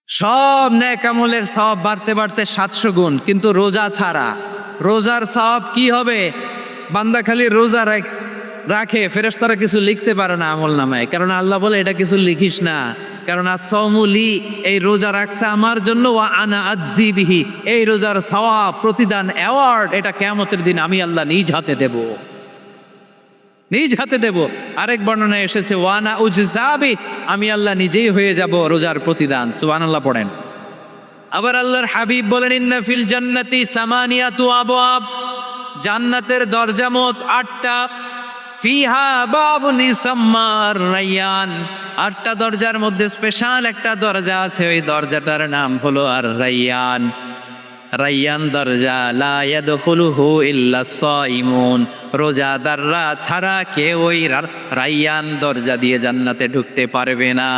সব নেক আমলের সওয়াব বাড়তে বাড়তে 700 গুণ, কিন্তু রোজা ছাড়া রোজার সওয়াব কি হবে? বান্দা খালি রোজা রাখে, ফেরেশতারা কিছু লিখতে পারে না আমল নামায়, কারণ আল্লাহ বলে এটা কিছু লিখিস না, কারণ as-সাওমুলি, এই রোজা রাখছে আমার জন্য, ওয়া আনা আজজি বিহি, এই রোজার সওয়াব, প্রতিদান, অ্যাওয়ার্ড এটা কিয়ামতের দিন আমি আল্লাহ নিজ হাতে দেব, নিজ হাতে দেব। আরেক বর্ণনায় এসেছে ওয়ানা উজজাবি, আমি আল্লাহ নিজেই হয়ে যাব রোজার প্রতিদান। সুবহানাল্লাহ পড়েন। আবার আল্লাহর হাবিব বলেন ইন্না ফিল জান্নাতি সামানিয়াতু আবওয়াব, জান্নাতের দরজা মোট 8টা, ফিহা বাবুন ইউসাম্মা আর-রায়্যান, 8টা দরজার মধ্যে স্পেশাল একটা দরজা আছে, ওই দরজাটার নাম হলো আর-রায়্যান। রায়্যান দরজা, লা ইয়াদখুলুহু ইল্লা সাইমুন, রোজাদাররা ছাড়া কেউ ওই রায়্যান দরজা দিয়ে জান্নাতে ঢুকতে পারবে না।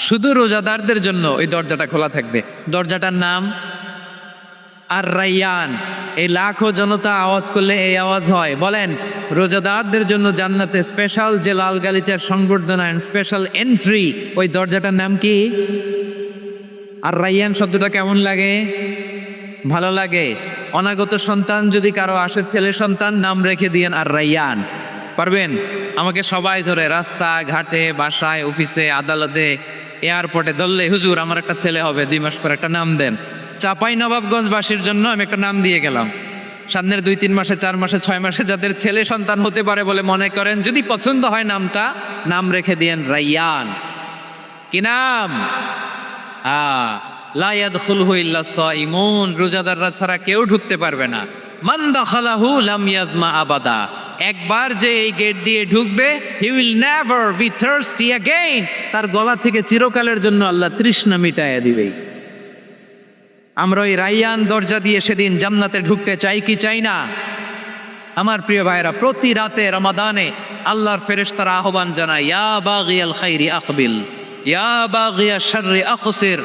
শুধু রোজাদারদের জন্য ওই দরজাটা খোলা থাকবে। দরজাটার নাম আর-রায়্যান। এই লাখো জনতা আওয়াজ করলে এই আওয়াজ হয়, বলেন রোজাদারদের জন্য জান্নাতে স্পেশাল যে লাল গালিচার সংবর্ধনা, স্পেশাল এন্ট্রি, ওই দরজাটার নাম কি? আর-রায়্যান শব্দটা কেমন লাগে? ভালো লাগে। অনাগত সন্তান যদি কারো আসে, ছেলে সন্তান, নাম রেখে দিয়েন আর-রায়্যান। পারবেন? আমাকে সবাই ধরে রাস্তা ঘাটে, বাসায়, অফিসে, আদালতে, এয়ারপোর্টে ধরলে, হুজুর আমার একটা ছেলে হবে 2 মাস পর, একটা নাম দেন। চাঁপাইনবাবগঞ্জবাসীর জন্য আমি একটা নাম দিয়ে গেলাম। সামনের 2-3 মাসে, 4 মাসে, 6 মাসে যাদের ছেলে সন্তান হতে পারে বলে মনে করেন, যদি পছন্দ হয় নামটা, নাম রেখে দিয়েন রায়্যান। কি নাম? লা ইয়াদখুলুহু ইল্লা সাইমুন, রোজাদাররা ছাড়া কেউ ঢুকতে পারবে না। মান দাখালাহু লাম ইয়াজমা আবাদা, একবার যে এই গেট দিয়ে ঢুকবে, he will never be thirsty again, তার গলা থেকে চিরকালের জন্য আল্লাহ তৃষ্ণা মিটাইয়া দিবেই। আমরা ওই রায়্যান দরজা দিয়ে সেদিন জান্নাতে ঢুকতে চাই কি চাই না? আমার প্রিয় ভাইরা, প্রতি রাতে রমাদানে আল্লাহর ফেরেশতারা আহ্বান জানায়, ইয়া বাগিয়াল খাইরি আকবিল, ইয়া বাগিয়াশ শাররি আকসির,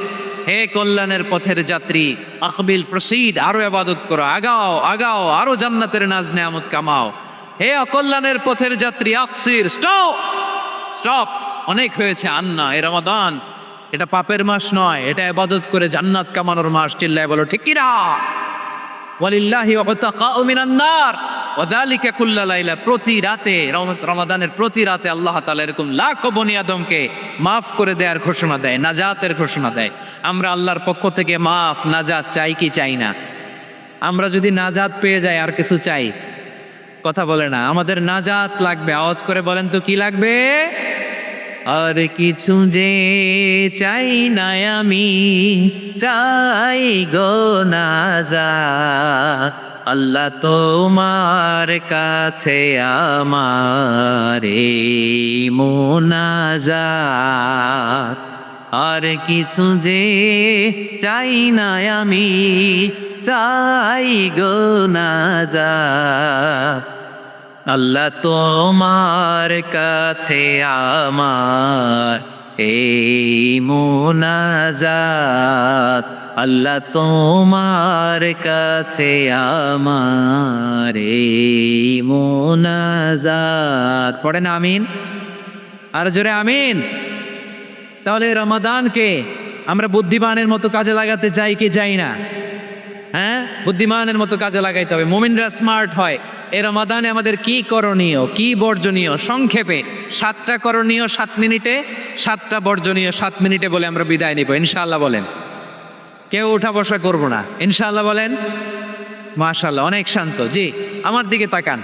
হে কল্যাণের পথের যাত্রী, আকবিল প্রসিড, আরো ইবাদত করো, আগাও আগাও, আরো জান্নাতের নাজ নেয়ামত কামাও। হে অকল্যাণের পথের যাত্রী, আকসির, স্টপ স্টপ, অনেক হয়েছে। আন্না, এ রমাদান এটা পাপের মাস নয়, এটা ইবাদত করে জান্নাত কামানোর মাস। চিল্লায় বলো ঠিক কিনা? ওয়ালিল্লাহি উতাকাউ মিনান নার ওয়া যালিকা কুল্লা লাইলা, প্রতি রাতে, রমাদানের প্রতি রাতে আল্লাহ তাআলা এরকম লাখো বনি আদমকে মাফ করে দেওয়ার ঘোষণা দেয়, নাজাতের ঘোষণা দেয়। আমরা আল্লাহর পক্ষ থেকে মাফ, নাজাত চাই কি চাই না? আমরা যদি নাজাত পেয়ে যাই আর কিছু চাই? কথা বলে না। আমাদের নাজাত লাগবে, আওয়াজ করে বলেন তো কি লাগবে? আর কিছু যে চাই না আমি, চাই গো নাজাত, আল্লাহ তোমার কাছে আমার এই মুনাজাত। আর কিছু যে চাই না আমি, চাই গো নাজাত, আল্লাহ তোমার কাছে আমার এই মুনাজাত, আল্লাহ তোমার কাছে আমার এই মুনাজাত। পড়েন আমিন, আর জোরে আমিন। তাহলে রমাদানকে আমরা বুদ্ধিমানের মতো কাজে লাগাতে চাই কি চাই না? হ্যাঁ, বুদ্ধিমানের মতো কাজে লাগাইতে হবে। মুমিনরা স্মার্ট হয়। এই রমাদানে আমাদের কি করণীয়, কি বর্জনীয়? সংক্ষেপে 7টা করণীয় 7 মিনিটে, 7টা বর্জনীয় 7 মিনিটে বলে আমরা বিদায় নিব ইনশাআল্লাহ। বলেন, কেউ উঠা বসা করবো না ইনশাআল্লাহ। বলেন মাশাআল্লাহ, অনেক শান্ত। জি, আমার দিকে তাকান।